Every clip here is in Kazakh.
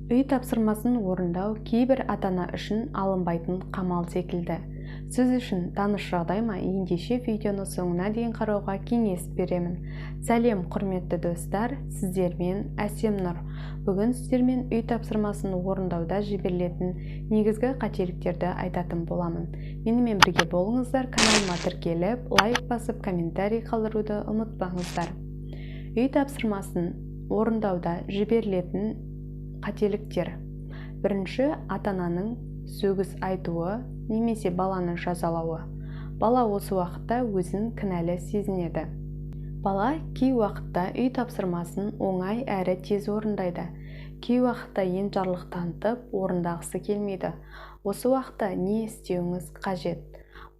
Үй тапсырмасын орындау кейбір ата-ана үшін алынбайтын қамал секілді. Сіз үшін таныш жағдай ма? Ендеше видеоны соңына дейін қарауға кеңес беремін. Сәлем құрметті достар, сіздермен Әсем Нұр. Бүгін сіздермен үй тапсырмасын орындауда жіберілетін негізгі қателіктерді айтатын боламын. Менімен бірге болыңыздар, каналыма тіркеліп, лайк басып, комментарий қалдыруды ұмытпаңыздар. Үй тапсырмасын орындауда жіберілетін қателіктер. Бірінші, ата-ананың сөгіс айтуы немесе баланы жазалауы. Бала осы уақытта өзін кінәлі сезінеді. Бала кей уақытта үй тапсырмасын оңай әрі тез орындайды. Кей уақытта енжарлық танытып орындағысы келмейді. Осы уақытта не істеуіңіз қажет?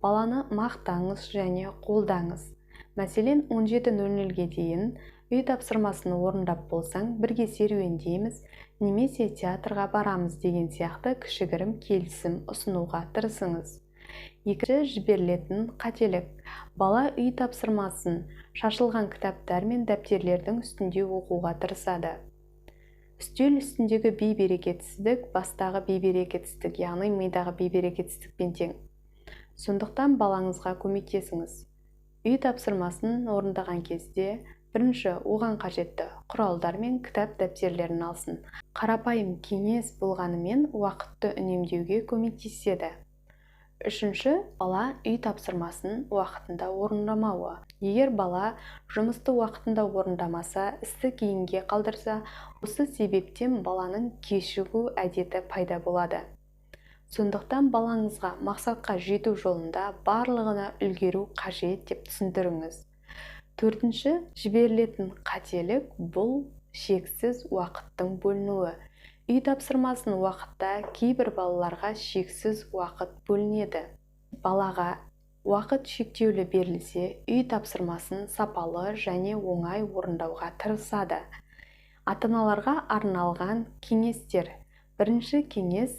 Баланы мақтаңыз және қолдаңыз. Мәселен, 17:00-ге дейін үй тапсырмасын орындап болсаң, бірге серуендейміз, немесе театрға барамыз деген сияқты кішігірім келісім ұсынуға тырысыңыз. Екінші, жіберілетін қателік. Бала үй тапсырмасын шашылған кітаптар мен дәптерлердің үстінде оқуға тырысады. Үстел үстіндегі бейберекетсіздік бастағы бейберекетсіздік, яғни мидағы бейберекетсіздікпен тең. Сондықтан балаңызға көмектесіңіз. Үй тапсырмасын орындаған кезде бірінші, оған қажетті құралдар мен кітап дәптерлерін алсын. Қарапайым кеңес болғанымен уақытты үнемдеуге көмектеседі. Үшінші, бала үй тапсырмасын уақытында орындамауы. Егер бала жұмысты уақытында орындамаса, істі кейінге қалдырса, осы себептен баланың кешігу әдеті пайда болады. Сондықтан балаңызға мақсатқа жету жолында барлығына үлгеру қажет деп түсіндіріңіз. Төртінші, жіберілетін қателік бұл шексіз уақыттың бөлінуі. Үй тапсырмасын уақытта кейбір балаларға шексіз уақыт бөлінеді. Балаға уақыт шектеулі берілсе, үй тапсырмасын сапалы және оңай орындауға тырысады. Ата-аналарға арналған кеңестер. Бірінші кеңес,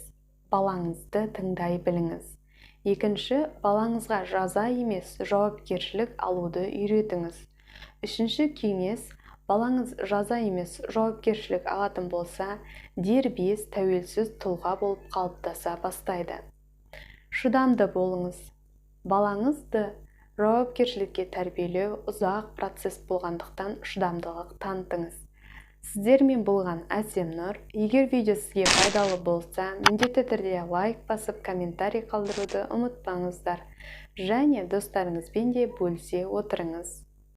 балаңызды тыңдай біліңіз. Екінші, балаңызға жаза емес, жауапкершілік алуды үйретіңіз. Үшінші кеңес, балаңыз жаза емес, жауапкершілік алатын болса, дербес, тәуелсіз тұлға болып қалыптаса бастайды. Шыдамды болыңыз. Балаңызды жауапкершілікке тәрбиелеу ұзақ процесс болғандықтан шыдамдылық танытыңыз. Сіздермен болған Әсем Нұр. Егер видео сізге пайдалы болса, міндетті түрде лайк басып, комментарий қалдыруды ұмытпаңыздар. Және достарыңызбен де бөлісе отырыңыз.